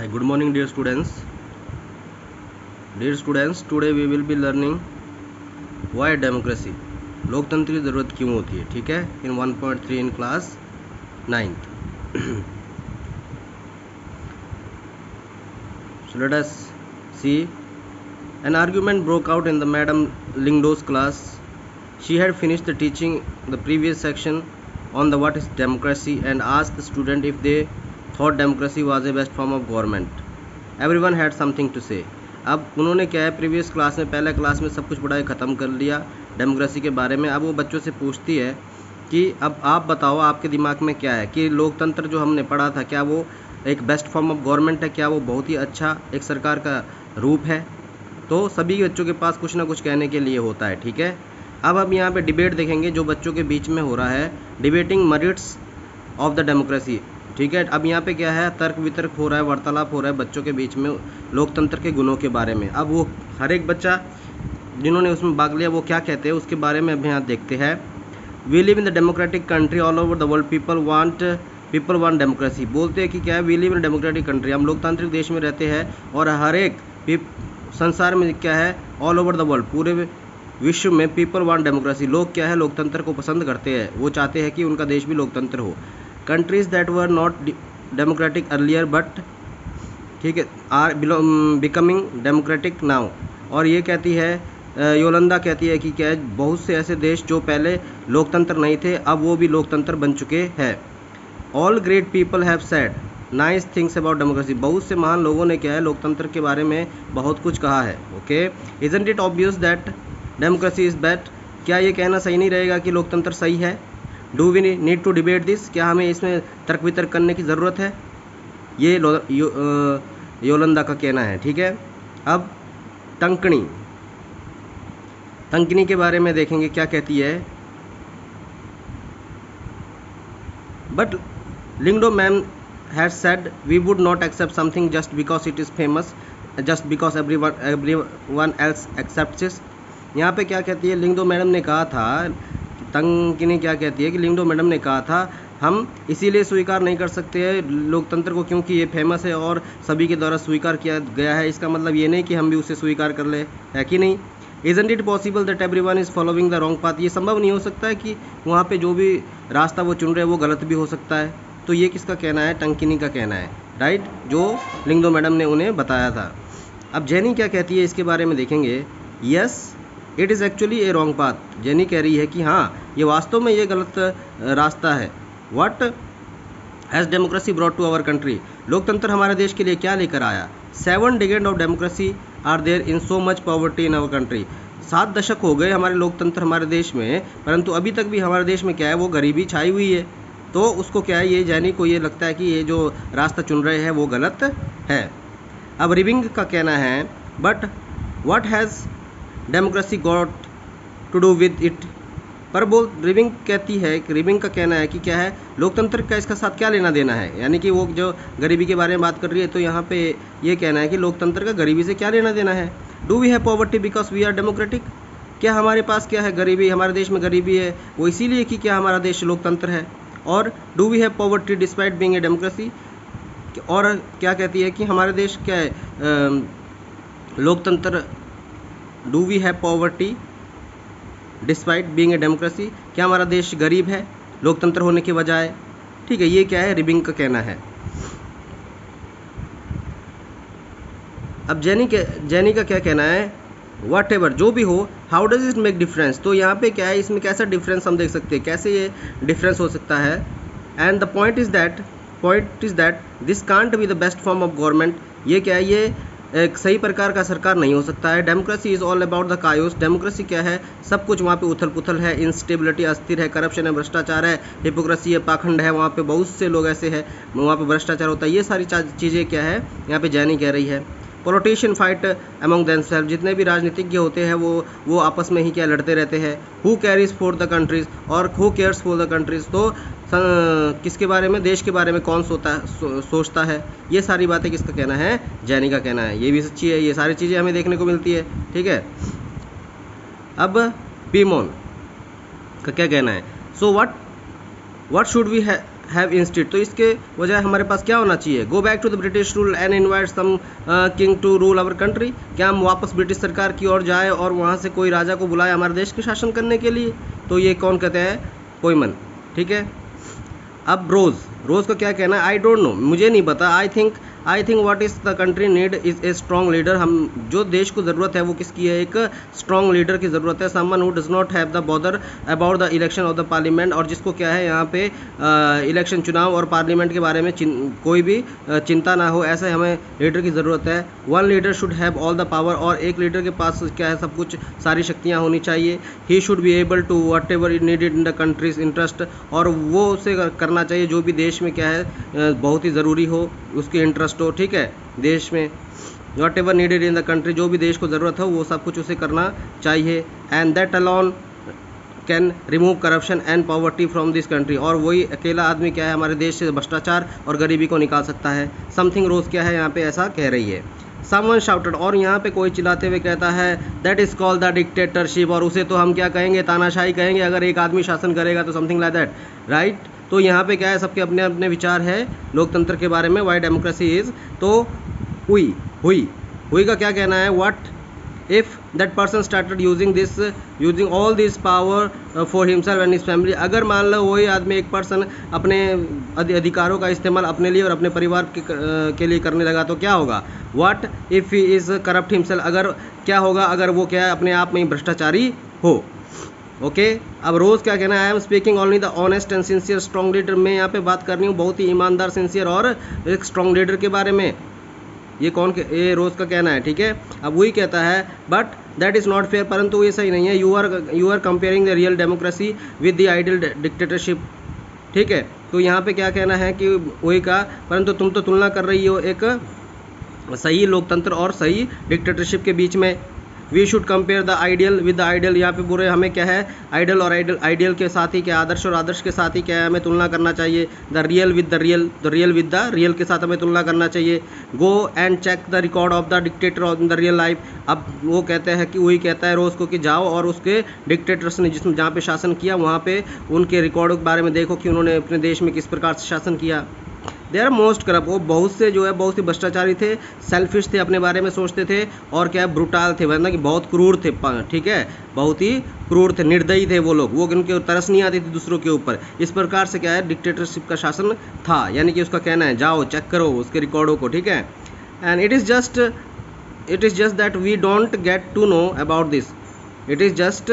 Hi, good morning, dear students. Dear students, today we will be learning why democracy. लोकतंत्र की ज़रूरत क्यों होती है, ठीक है, in 1.3 in class 9th. So let us see. An argument broke out in the Madam Lingdo's class. She had finished the teaching the previous section on the what is democracy and asked the student if they thought democracy was the best form of government. Everyone had something to say. अब उन्होंने क्या है, previous class में पहले class में सब कुछ पढ़ाई ख़त्म कर लिया डेमोक्रेसी के बारे में. अब वो बच्चों से पूछती है कि अब आप बताओ आपके दिमाग में क्या है कि लोकतंत्र जो हमने पढ़ा था क्या वो एक बेस्ट फॉर्म ऑफ गवर्नमेंट है, क्या वो बहुत ही अच्छा एक सरकार का रूप है. तो सभी बच्चों के पास कुछ ना कुछ कहने के लिए होता है, ठीक है. अब यहाँ पे डिबेट देखेंगे जो बच्चों के बीच में हो रहा है, debating merits of the democracy, ठीक है. अब यहाँ पे क्या है, तर्क वितर्क हो रहा है, वार्तालाप हो रहा है बच्चों के बीच में लोकतंत्र के गुणों के बारे में. अब वो हर एक बच्चा जिन्होंने उसमें भाग लिया वो क्या कहते हैं उसके बारे में अभी यहाँ देखते हैं. We live in the democratic country all over the world, people want democracy. बोलते हैं कि क्या है, we live in democratic country, हम लोकतांत्रिक देश में रहते हैं और हर एक संसार में क्या है, ऑल ओवर द वर्ल्ड, पूरे विश्व में पीपल वांट डेमोक्रेसी, लोग क्या है लोकतंत्र को पसंद करते हैं, वो चाहते हैं कि उनका देश भी लोकतंत्र हो. Countries that were not democratic earlier but, ठीक है, आर बिकमिंग डेमोक्रेटिक नाउ. और ये कहती है योलंदा कहती है कि क्या है, बहुत से ऐसे देश जो पहले लोकतंत्र नहीं थे अब वो भी लोकतंत्र बन चुके हैं. All great people have said nice things about democracy. बहुत से महान लोगों ने क्या है लोकतंत्र के बारे में बहुत कुछ कहा है. Okay, isn't it obvious that democracy is best. क्या ये कहना सही नहीं रहेगा कि लोकतंत्र सही है. Do we need to debate this, क्या हमें इसमें तर्क वितर्क करने की ज़रूरत है, ये योलंदा का कहना है, ठीक है. अब तंकनी के बारे में देखेंगे क्या कहती है. But Lyngdoh ma'am had said we would not accept something just because it is famous, just because everyone else accepts it. यहाँ पे क्या कहती है, लिंगडो मैडम ने कहा था, तंकनी क्या कहती है कि लिंगडो मैडम ने कहा था हम इसीलिए स्वीकार नहीं कर सकते हैं लोकतंत्र को क्योंकि ये फेमस है और सभी के द्वारा स्वीकार किया गया है. इसका मतलब ये नहीं कि हम भी उसे स्वीकार कर ले, है कि नहीं. Isn't it possible that everyone is following the wrong path. ये संभव नहीं हो सकता है कि वहाँ पे जो भी रास्ता वो चुन रहे हैं वो गलत भी हो सकता है. तो ये किसका कहना है, टंकिनी का कहना है, राइट, जो लिंगडो मैडम ने उन्हें बताया था. अब जेनी क्या कहती है इसके बारे में देखेंगे. Yes it is actually A wrong path. Jenny कह रही है कि हाँ ये वास्तव में ये गलत रास्ता है. What has democracy brought to our country. लोकतंत्र हमारे देश के लिए क्या लेकर आया. 7 decade of democracy are there in so much poverty in our country. 7 दशक हो गए हमारे लोकतंत्र हमारे देश में, परंतु अभी तक भी हमारे देश में क्या है वो गरीबी छाई हुई है. तो उसको क्या है, ये जैनी को ये लगता है कि ये जो रास्ता चुन रहे हैं वो गलत है. अब रिबिंग का कहना है but what has democracy got to do with it. पर रिबिंग कहती है कि रिबिंग का कहना है कि क्या है लोकतंत्र का इसका साथ क्या लेना देना है, यानी कि वो जो गरीबी के बारे में बात कर रही है तो यहाँ पे ये कहना है कि लोकतंत्र का गरीबी से क्या लेना देना है. Do we have poverty because we are democratic. क्या हमारे पास क्या है गरीबी, हमारे देश में गरीबी है वो इसीलिए कि क्या हमारा देश लोकतंत्र है. और do we have poverty despite being a democracy. और क्या कहती है कि हमारे देश क्या है लोकतंत्र. Do we have poverty despite being a democracy. क्या हमारा देश गरीब है लोकतंत्र होने के बजाय, ठीक है. ये क्या है रिबिंग का कहना है. अब जेनी का क्या कहना है. वट एवर जो भी हो, how does it make difference. तो यहाँ पे क्या है, इसमें कैसा डिफरेंस हम देख सकते हैं, कैसे ये डिफरेंस हो सकता है. And the point is that this can't be the best form of government. ये क्या है, ये एक सही प्रकार का सरकार नहीं हो सकता है. Democracy is all about the chaos. डेमोक्रेसी क्या है, सब कुछ वहाँ पे उथल पुथल है, इंस्टेबिलिटी अस्थिर है, करप्शन है, भ्रष्टाचार है, हिपोक्रेसी है, पाखंड है, वहाँ पे बहुत से लोग ऐसे हैं वहाँ पे भ्रष्टाचार होता है. ये सारी चीज़ें क्या है यहाँ पे जैनी कह रही है. Politician fight among themselves. जितने भी राजनीतिज्ञ होते हैं वो आपस में ही क्या लड़ते रहते हैं. Who carries for the countries और who cares for the countries. तो किसके बारे में, देश के बारे में कौन सोचता है. ये सारी बातें किसका कहना है, जैनी का कहना है. ये भी सच्ची है, ये सारी चीज़ें हमें देखने को मिलती है, ठीक है. अब पीमोन का क्या कहना है. So what should we have instead, तो इसके वजह हमारे पास क्या होना चाहिए, go back to the British rule and invite some king to rule our country, क्या हम वापस ब्रिटिश सरकार की ओर जाए और वहाँ से कोई राजा को बुलाए हमारे देश के शासन करने के लिए। तो ये कौन कहते हैं, कोईमन, ठीक है। अब रोज़ का क्या कहना है, आई डोंट नो, मुझे नहीं पता, I think what is the country need is a strong leader, हम जो देश को ज़रूरत है वो किसकी है, एक स्ट्रॉन्ग लीडर की ज़रूरत है, someone who does not have the bother about the election of the parliament, और जिसको क्या है यहाँ पे इलेक्शन चुनाव और पार्लियामेंट के बारे में कोई भी चिंता ना हो, ऐसे हमें लीडर की ज़रूरत है। One leader should have all the power, और एक लीडर के पास क्या है, सब कुछ, सारी शक्तियाँ होनी चाहिए। He should be able to whatever it needed in the country's interest, और वो उसे करना चाहिए जो भी देश में क्या है बहुत ही ज़रूरी हो, उसके इंटरेस्ट हो, ठीक है, देश में what ever needed in the country, जो भी देश को ज़रूरत हो वो सब कुछ उसे करना चाहिए। And that alone can remove corruption and poverty from this country, और वही अकेला आदमी क्या है हमारे देश से भ्रष्टाचार और गरीबी को निकाल सकता है। समथिंग रोज़ क्या है यहाँ पे ऐसा कह रही है। समवन शाउटेड, और यहाँ पे कोई चिल्लाते हुए कहता है, that is called the dictatorship, और उसे तो हम क्या कहेंगे, तानाशाही कहेंगे अगर एक आदमी शासन करेगा, तो समथिंग लाइक दैट, राइट। तो यहाँ पे क्या है, सबके अपने अपने विचार है लोकतंत्र के बारे में, वाई डेमोक्रेसी इज़। तो हुई का क्या कहना है, what if that person started using all this power for himself and his family, अगर मान लो वही आदमी एक पर्सन अपने अधिकारों का इस्तेमाल अपने लिए और अपने परिवार के लिए करने लगा, तो क्या होगा, what if he is corrupt himself, अगर क्या होगा अगर वो क्या है अपने आप में ही भ्रष्टाचारी हो। ओके अब रोज़ क्या कहना है, I am speaking only the honest and sincere strong leader, मैं यहाँ पे बात कर रही हूँ बहुत ही ईमानदार, सिंसियर और एक स्ट्रॉन्ग लीडर के बारे में। ये रोज़ का कहना है, ठीक है। अब वही कहता है, but that is not fair, परंतु ये सही नहीं है, you are comparing the real democracy with the ideal dictatorship, ठीक है। तो यहाँ पे क्या कहना है कि वही का, परंतु तुम तो तुलना कर रही हो एक सही लोकतंत्र और सही डिक्टेटरशिप के बीच में। We should compare the ideal with the ideal, यहाँ पे पूरे हमें क्या है, आइडियल और आइडियल के साथ ही क्या, आदर्श और आदर्श के साथ ही क्या है, हमें तुलना करना चाहिए। The real with the real के साथ हमें तुलना करना चाहिए। Go and check the record of the dictator of the real life, अब वो कहते हैं कि वही कहता है रोज़ को कि जाओ और उसके डिक्टेटर्स ने जिसमें जहाँ पे शासन किया वहाँ पे उनके रिकॉर्डों के बारे में देखो कि उन्होंने अपने देश में किस प्रकार से शासन किया। दे आर मोस्ट करप्ट, वो बहुत से जो है बहुत ही भ्रष्टाचारी थे, सेल्फिश थे, अपने बारे में सोचते थे, और क्या ब्रूटाल थे, वरना कि बहुत क्रूर थे, ठीक है, बहुत ही क्रूर थे, निर्दयी थे वो लोग, वो उनके तरस नहीं आती थी दूसरों के ऊपर। इस प्रकार से क्या है डिक्टेटरशिप का शासन था, यानी कि उसका कहना है जाओ चेक करो उसके रिकॉर्डों को, ठीक है। And it is just that we don't get to know about this, it is just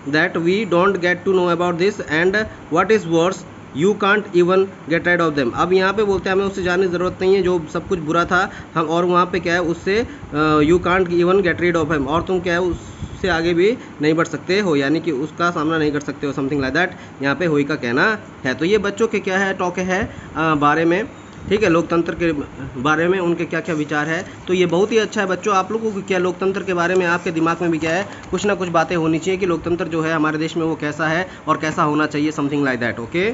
that we don't get to know about this and what is worse you can't even get rid of them. अब यहाँ पे बोलते हैं हमें उससे जानने की ज़रूरत नहीं है जो सब कुछ बुरा था हम, और वहाँ पे क्या है उससे you can't even get rid of him, और तुम क्या है उससे आगे भी नहीं बढ़ सकते हो, यानी कि उसका सामना नहीं कर सकते हो, समथिंग लाइक दैट यहाँ पे हुई का कहना है। तो ये बच्चों के क्या है टॉक है बारे में, ठीक है, लोकतंत्र के बारे में उनके क्या क्या विचार है। तो ये बहुत ही अच्छा है बच्चों, आप लोगों को क्या लोकतंत्र के बारे में आपके दिमाग में भी क्या है कुछ ना कुछ बातें होनी चाहिए कि लोकतंत्र जो है हमारे देश में वो कैसा है और कैसा होना चाहिए, something like that. Okay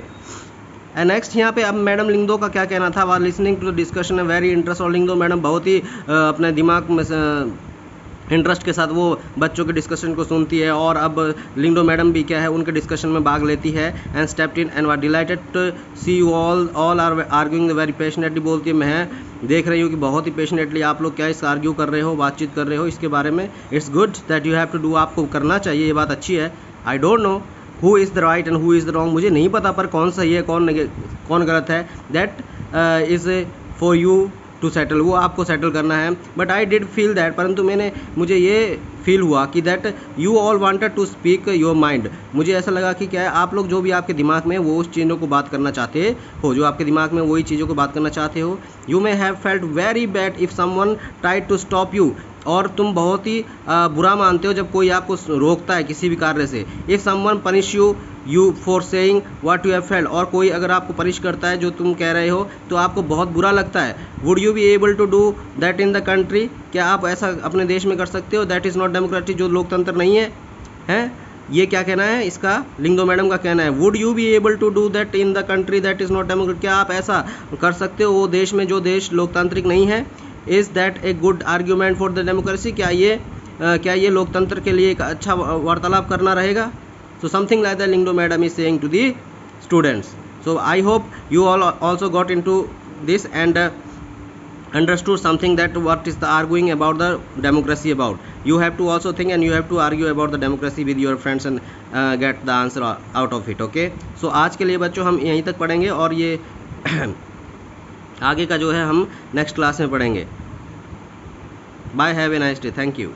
and next यहाँ पे अब मैडम लिंगदो का क्या कहना था, वार लिसनिंग टू द डिस्कशन है वेरी इंटरेस्ट, और लिंगदो मैडम बहुत ही अपने दिमाग में इंटरेस्ट के साथ वो बच्चों के डिस्कशन को सुनती है, और अब लिंगडो मैडम भी क्या है उनके डिस्कशन में भाग लेती है। And stepped in and were delighted to see you all are arguing very passionately, बोलती है मैं देख रही हूँ कि बहुत ही पैशनेटली आप लोग क्या इस आर्ग्यू कर रहे हो, बातचीत कर रहे हो इसके बारे में। It's good that you have to do, आपको करना चाहिए, ये बात अच्छी है। I don't know who is the right and who is the wrong, मुझे नहीं पता पर कौन सही है कौन गलत है। That is for you to settle, वो आपको सेटल करना है। But I did feel that, परंतु मुझे ये फील हुआ कि that you all wanted to speak your mind, मुझे ऐसा लगा कि क्या है आप लोग जो भी आपके दिमाग में वो उस चीज़ों को बात करना चाहते हो, जो आपके दिमाग में वही चीज़ों को बात करना चाहते हो। You may have felt very bad if someone tried to stop you, और तुम बहुत ही बुरा मानते हो जब कोई आपको रोकता है किसी भी कार्य से। If someone punish you for saying what you have felt, और कोई अगर आपको पनिश करता है जो तुम कह रहे हो तो आपको बहुत बुरा लगता है। Would you be able to do that in the country, क्या आप ऐसा अपने देश में कर सकते हो? दैट इज़ नॉट डेमोक्रेटिक, जो लोकतंत्र नहीं है, हैं? ये क्या कहना है इसका, लिंगदो मैडम का कहना है would you be able to do that in the country that is not democratic, क्या आप ऐसा कर सकते हो वो देश में जो देश लोकतांत्रिक नहीं है? Is that a good argument for the democracy, क्या ये लोकतंत्र के लिए एक अच्छा वार्तालाप करना रहेगा? So something like that Lyngdoh madam is saying to the students. So I hope you all also got into this and understood something that what is the arguing about the democracy about. You have to also think and you have to argue about the democracy with your friends and get the answer out of it. Okay, so आज के लिए बच्चों हम यहीं तक पढ़ेंगे और ये आगे का जो है हम नेक्स्ट क्लास में पढ़ेंगे. Bye, have a nice day, thank you.